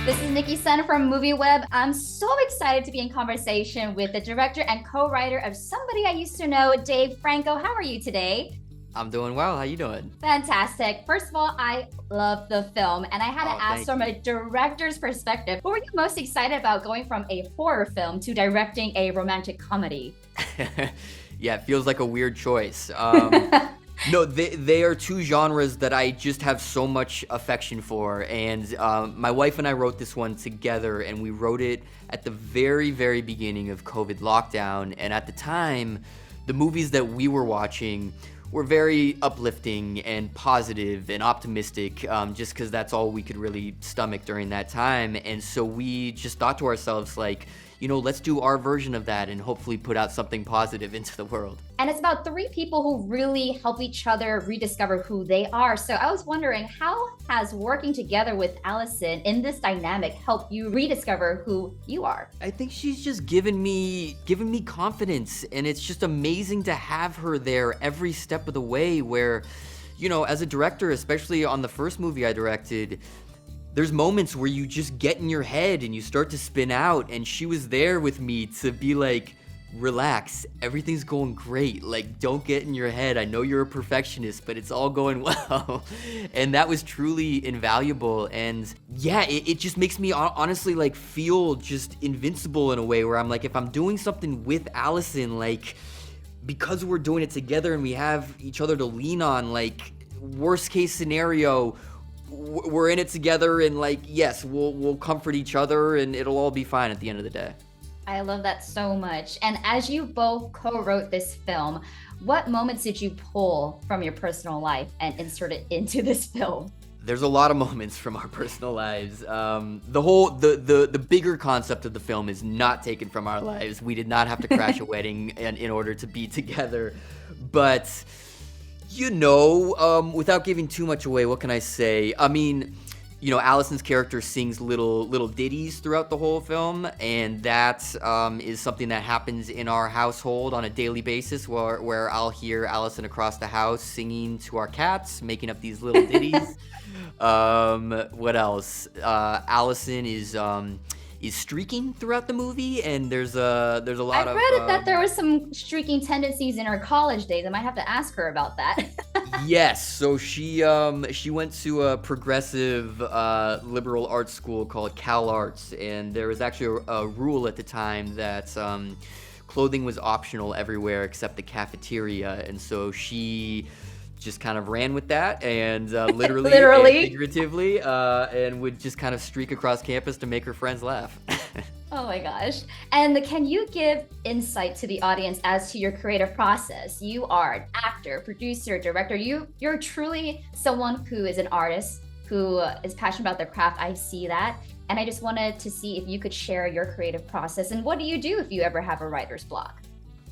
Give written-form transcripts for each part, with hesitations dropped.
This is Nikki Sun from MovieWeb. I'm so excited to be in conversation with the director and co-writer of Somebody I Used to Know, Dave Franco. How are you today? I'm doing well. How you doing? Fantastic. First of all, I love the film, and I had to ask Thank from a you. director's perspective, what were you most excited about going from a horror film to directing a romantic comedy? Yeah, it feels like a weird choice. No, they are two genres that I just have so much affection for, and my wife and I wrote this one together, and we wrote it at the very, very beginning of COVID lockdown, and at the time, the movies that we were watching were very uplifting and positive and optimistic, just because that's all we could really stomach during that time, and so we just thought to ourselves, like, let's do our version of that and hopefully put out something positive into the world. And it's about three people who really help each other rediscover who they are. So I was wondering, how has working together with Alison in this dynamic helped you rediscover who you are? I think she's just given me confidence, and it's just amazing to have her there every step of the way where, as a director, especially on the first movie I directed, there's moments where you just get in your head and you start to spin out, and she was there with me to be like, relax, everything's going great, like, don't get in your head, I know you're a perfectionist, but it's all going well. And that was truly invaluable, and yeah, it just makes me honestly like feel just invincible in a way where I'm like, if I'm doing something with Alison, like, because we're doing it together and we have each other to lean on, like, worst case scenario, we're in it together, and like, yes, we'll comfort each other and it'll all be fine at the end of the day. I love that so much. And as you both co-wrote this film, what moments did you pull from your personal life and insert it into this film? There's a lot of moments from our personal lives. The bigger concept of the film is not taken from our lives. We did not have to crash a wedding in order to be together, but without giving too much away, what can I say? I mean, Allison's character sings little ditties throughout the whole film, and that is something that happens in our household on a daily basis, where I'll hear Allison across the house singing to our cats, making up these little ditties. What else? Allison is streaking throughout the movie, and there's a lot I of read that there was some streaking tendencies in her college days. I might have to ask her about that. Yes, so she went to a progressive liberal arts school called Cal Arts, and there was actually a rule at the time that clothing was optional everywhere except the cafeteria, and so she just kind of ran with that, and literally, Literally. and figuratively, and would just kind of streak across campus to make her friends laugh. Oh my gosh. And can you give insight to the audience as to your creative process? You are an actor, producer, director. You're truly someone who is an artist, who is passionate about their craft. I see that. And I just wanted to see if you could share your creative process. And what do you do if you ever have a writer's block?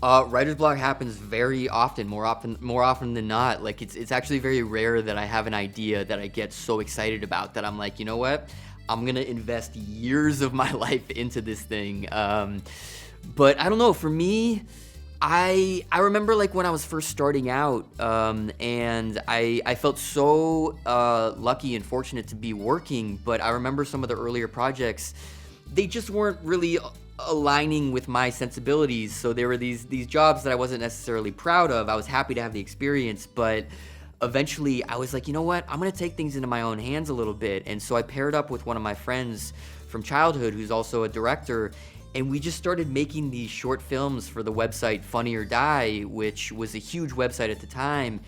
Writer's block happens very often, more often than not. Like, it's actually very rare that I have an idea that I get so excited about that I'm like, you know what? I'm gonna invest years of my life into this thing. But I don't know, for me, I remember like when I was first starting out, and I felt so lucky and fortunate to be working, but I remember some of the earlier projects, they just weren't really aligning with my sensibilities. So there were these jobs that I wasn't necessarily proud of. I was happy to have the experience, but eventually I was like, you know what? I'm going to take things into my own hands a little bit. And so I paired up with one of my friends from childhood who's also a director, and we just started making these short films for the website Funny or Die, which was a huge website at the time.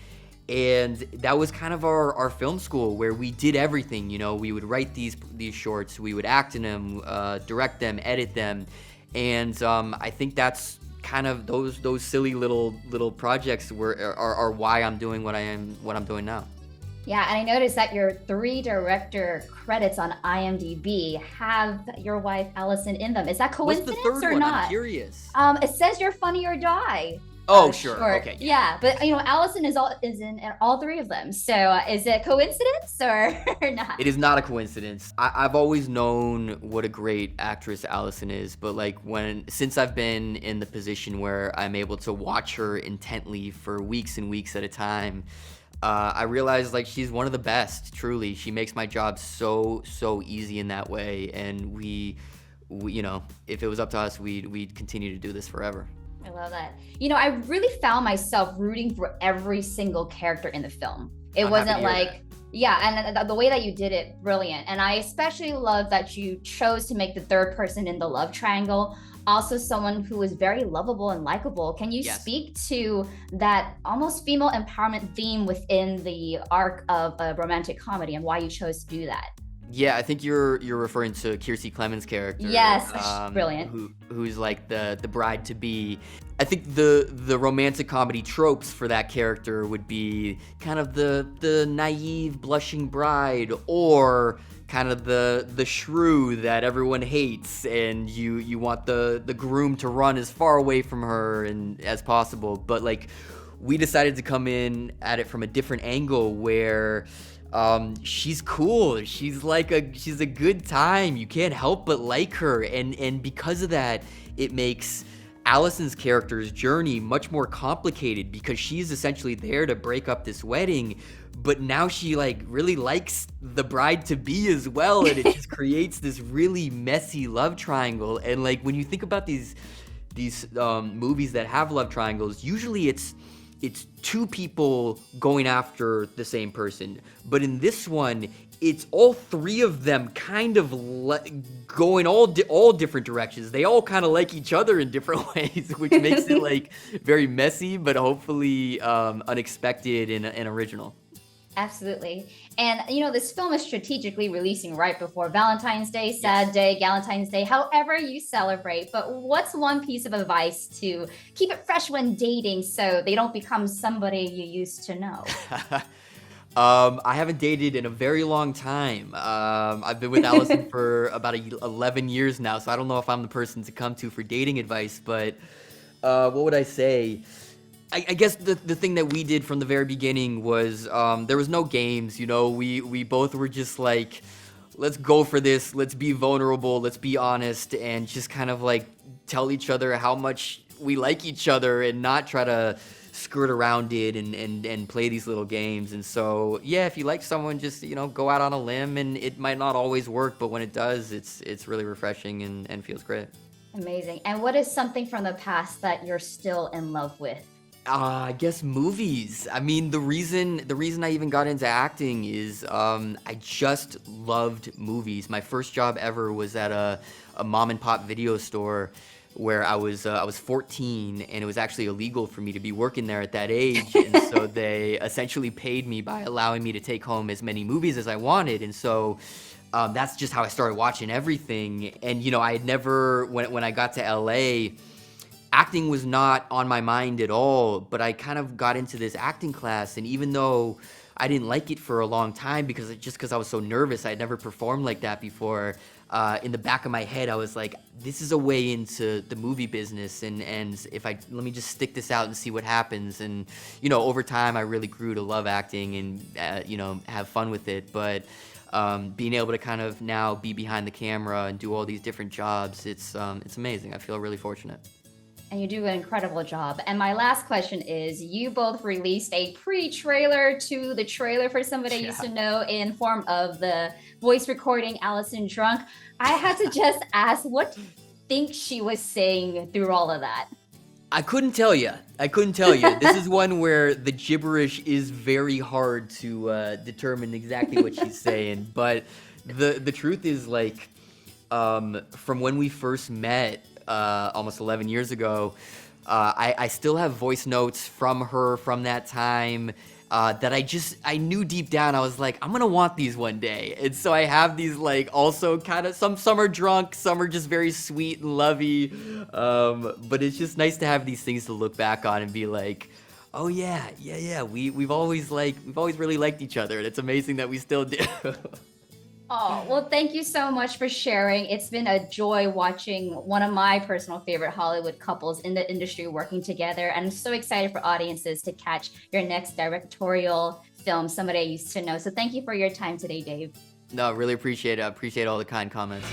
And that was kind of our film school where we did everything. We would write these shorts, we would act in them, direct them, edit them, and I think that's kind of those silly little projects are why I'm doing what I'm doing now. Yeah, and I noticed that your 3 director credits on IMDb have your wife Alison in them. Is that coincidence What's the third or one? not? I'm curious. It says you're Funny or Die. Oh, sure. Short. Okay. Yeah, but Allison is in all 3 of them. So is it coincidence or not? It is not a coincidence. I've always known what a great actress Allison is, but like since I've been in the position where I'm able to watch her intently for weeks and weeks at a time, I realized like she's one of the best. Truly, she makes my job so easy in that way. And we you know, if it was up to us, we'd continue to do this forever. I love that. I really found myself rooting for every single character in the film. It I'm happy to wasn't hear like, yeah, and the way that you did it, brilliant. And I especially love that you chose to make the third person in the love triangle also someone who is very lovable and likable. Can you Yes. speak to that almost female empowerment theme within the arc of a romantic comedy and why you chose to do that? Yeah, I think you're referring to Kiersey Clemens' character, Yes, brilliant. who's like the bride to be. I think the romantic comedy tropes for that character would be kind of the naive blushing bride, or kind of the shrew that everyone hates, and you want the groom to run as far away from her and as possible. But like, we decided to come in at it from a different angle where she's cool. She's a good time. You can't help but like her. And because of that, it makes Alison's character's journey much more complicated, because she's essentially there to break up this wedding, but now she like really likes the bride to be as well, and it just creates this really messy love triangle. And like, when you think about these movies that have love triangles, usually it's two people going after the same person. But in this one, it's all three of them kind of going all different directions. They all kind of like each other in different ways, which makes it like very messy, but hopefully unexpected and original. Absolutely. And this film is strategically releasing right before Valentine's Day, Sad Day, Galentine's Day, however you celebrate. But what's one piece of advice to keep it fresh when dating so they don't become somebody you used to know? I haven't dated in a very long time. I've been with Alison for about 11 years now, so I don't know if I'm the person to come to for dating advice. But what would I say? I guess the thing that we did from the very beginning was there was no games. We both were just like, let's go for this. Let's be vulnerable. Let's be honest, and just kind of like tell each other how much we like each other, and not try to skirt around it and play these little games. And so, yeah, if you like someone, just go out on a limb, and it might not always work, but when it does, it's really refreshing and feels great. Amazing. And what is something from the past that you're still in love with? I guess movies. I mean, the reason I even got into acting is I just loved movies. My first job ever was at a mom and pop video store, where I was 14, and it was actually illegal for me to be working there at that age. And so they essentially paid me by allowing me to take home as many movies as I wanted. And so that's just how I started watching everything. And I had never, when I got to LA, acting was not on my mind at all, but I kind of got into this acting class, and even though I didn't like it for a long time because I was so nervous, I had never performed like that before, in the back of my head I was like, this is a way into the movie business, and if let me just stick this out and see what happens. And over time I really grew to love acting and have fun with it. But being able to kind of now be behind the camera and do all these different jobs, it's amazing. I feel really fortunate. And you do an incredible job. And my last question is, you both released a pre-trailer to the trailer for Somebody I Used to Know in form of the voice recording Alison Drunk. I had to just ask, what do you think she was saying through all of that? I couldn't tell you. This is one where the gibberish is very hard to determine exactly what she's saying. But the truth is, like, from when we first met, almost 11 years ago, I still have voice notes from her from that time that I knew deep down, I was like, I'm gonna want these one day. And so I have these, like, also kind of, some are drunk, some are just very sweet and lovey, but it's just nice to have these things to look back on and be like, oh yeah, we've always really liked each other, and it's amazing that we still do. Oh, well, thank you so much for sharing. It's been a joy watching one of my personal favorite Hollywood couples in the industry working together. And I'm so excited for audiences to catch your next directorial film, Somebody I Used to Know. So thank you for your time today, Dave. No, really appreciate it. I appreciate all the kind comments.